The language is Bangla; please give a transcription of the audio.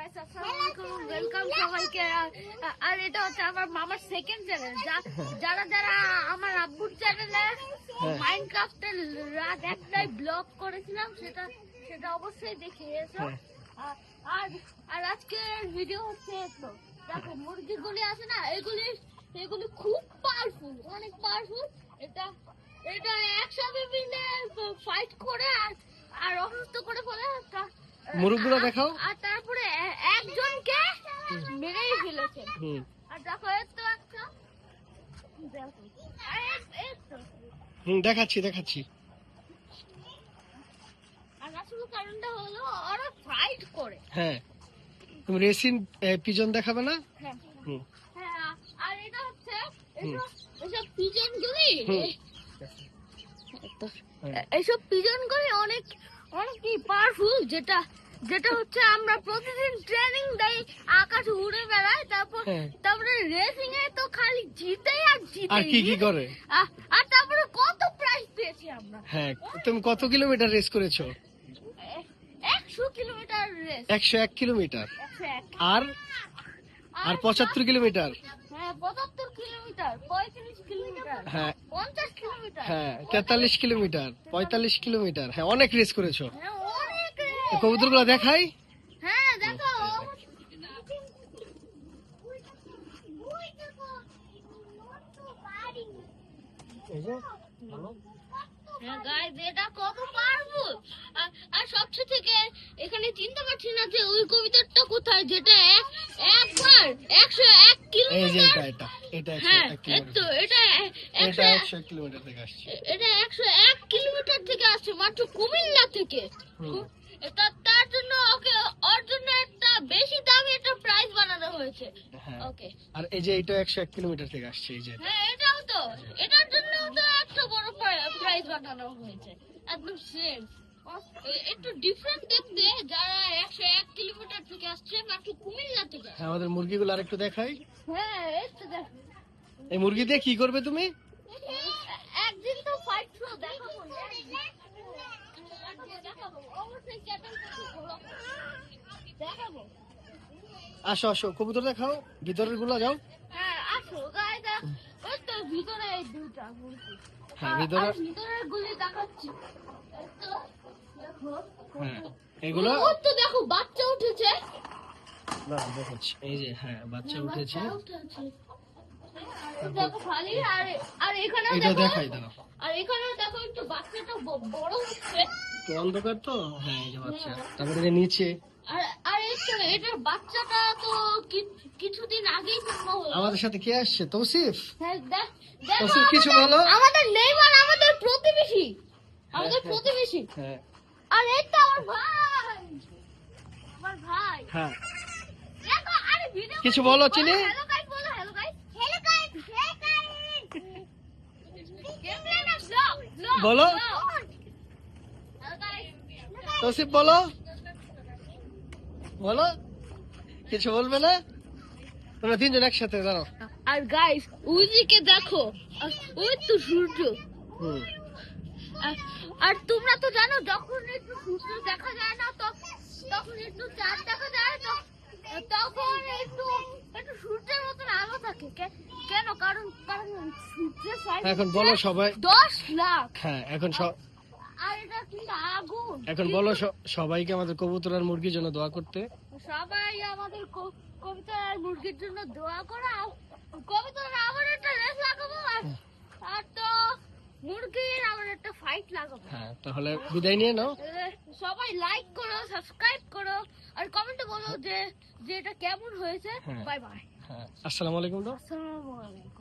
গাইস আসসালামু আলাইকুম ওয়েলকাম সবাইকে। আর এটা হচ্ছে আমার মামার সেকেন্ড চ্যানেল। যারা যারা আমার আব্বুর চ্যানেলে মাইনক্রাফটের রাত একটাই ব্লগ করেছিলাম সেটা অবশ্যই দেখে এসো। আর আজকের ভিডিও হচ্ছে তো দেখো মুরগিগুলি আছে না, এগুলি খুব পাওয়ারফুল, অনেক পাওয়ারফুল। এটা একসাথে মিলে ফাইট করে আর অসুস্থ করে ফেলে। মুরগগুলো দেখাও। আর তারপরে একজনকে মেরেই ফেলেছে। আর দেখো এতো একটা দেখাচ্ছি। আর আসলে কারণটা হলো ওরা ফাইট করে। হ্যাঁ, তুমি রেসিং পিজন দেখাবে না? হ্যাঁ, আর এটা হচ্ছে এসব পিজনগুলি, এইসব পিজনগুলি অনেক পাওয়ারফুল। যেটা হচ্ছে আমরা প্রতিদিন ট্রেনিং দেই, আকাশে উড়ে বেড়ায়, তারপরে রেসিং এ তো খালি জিতেই আর জিতেই। আর কি করে? আর তারপরে কত প্রাইজ পেয়েছি আমরা। হ্যাঁ, তুমি কত কিলোমিটার রেস করেছো? 100 কিলোমিটার রেস। 101 কিলোমিটার। 101 আর 75 কিলোমিটার। হ্যাঁ, 75 কিলোমিটার, 35 কিলোমিটার, হ্যাঁ 50 কিলোমিটার, হ্যাঁ 43 কিলোমিটার, 45 কিলোমিটার। হ্যাঁ, অনেক রেস করেছো। হ্যাঁ অনেক। কবুতরগুলো দেখাই। হ্যাঁ দেখো। হ্যাঁ গাইস, এটা কত পাওয়ারফুল। আর সবচেয়ে থেকে এখানে চিনতে পারছি না যে ওই কবিতাটা কোথায়, যেটা একবার 101 কিলোমিটার। এই যে এটা হ্যাঁ 101 কিলোমিটার। তো এটা 101 কিলোমিটার থেকে আসছে। এটা 101 কিলোমিটার থেকে আসছে, মাত্র কুমিল্লা থেকে। তার জন্য ওর জন্য একটা বেশি দামি একটা প্রাইজ বানানো হয়েছে। ওকে, আর এই যে এটা 101 কিলোমিটার থেকে আসছে। এই যে হ্যাঁ এটাও তো, এটার জন্য তো একটা বড় প্রাইজ বানানো হয়েছে, একদম সেম। একটু ডিফারেন্ট দেখতে, যারা 101 কিলোমিটার থেকে আসছে মাত্র কুমিল্লা থেকে। আমাদের মুরগিগুলো আরেকটু দেখাই। হ্যাঁ এই তো দেখো, এই মুরগি দিয়ে কি করবে তুমি? একদিন তো ফাইট শো দেখাবো, অবশ্যই ক্যাটেল দেখাবো। আসো কবুতর দেখাও, ভিতরের গুলো যাও। হ্যাঁ আসো গাইস, ওই তো ভিতরে এই দুইটা মুরগি। হ্যাঁ ভিতরের গুলি দেখাচ্ছি। হ্যাঁ এগুলো তো দেখো বাচ্চা উঠেছে। দেখাচ্ছি। এই যে হ্যাঁ বাচ্চা উঠেছে। দেখো খালি। আর এখানেও এটা দেখো, দেখাই দাও। আর এখানেও দেখো একটু বাচ্চাটা বড় হচ্ছে। তো অন্ধকার তো। হ্যাঁ এই যে বাচ্চা, তারপরে যে নিচে। আর এটার বাচ্চাটা তো কিছুদিন আগেই জন্ম হলো। আমাদের সাথে কে আসছে? তৌসিফ। হ্যাঁ তৌসিফ কিছু বলো। আমাদের নেইমার, আমাদের প্রতিবেশী। হ্যাঁ আর এটা আমার ভাই। হ্যাঁ দেখো, আরে ভিডিও কিছু বলো চিনি। হ্যালো গাইস বলো, হ্যালো গাইস। গেমপ্লে না ব্লগ বলো। Hello guys. তৌসিফ বলো কিছু বলবে না? তোমরা তিনজন একসাথে দাঁড়াও। আর গাইস ওইদিকে দেখো, ওই তো সূর্য। আর তোমরা তো জানো যখন একটু সূর্য দেখা যায় না, তখন একটু চাঁদ দেখা যায়, তখন একটু সূর্যের মতন আলো থাকে। কেন? কারণ সূর্যের সাইড এখন বলো সবাই। 10 লাখ। হ্যাঁ এখন আর এটা কিন্তু আগুন। এখন বলো সবাইকে আমাদের কবুতর আর মুরগির জন্য দোয়া করতে। সবাই আমাদের কবিতা আর মুরগির জন্য দোয়া করা। কবিতা আবার একটা রেস লাগাবো, আর তো মুরগির আবার একটা ফাইট লাগাবো। হ্যাঁ তাহলে বিদায় নিয়ে নাও। সবাই লাইক করো, সাবস্ক্রাইব করো, আর কমেন্টে বলো যে এটা কেমন হয়েছে। Bye bye. হ্যাঁ আসসালামু আলাইকুম। আসসালামু আলাইকুম।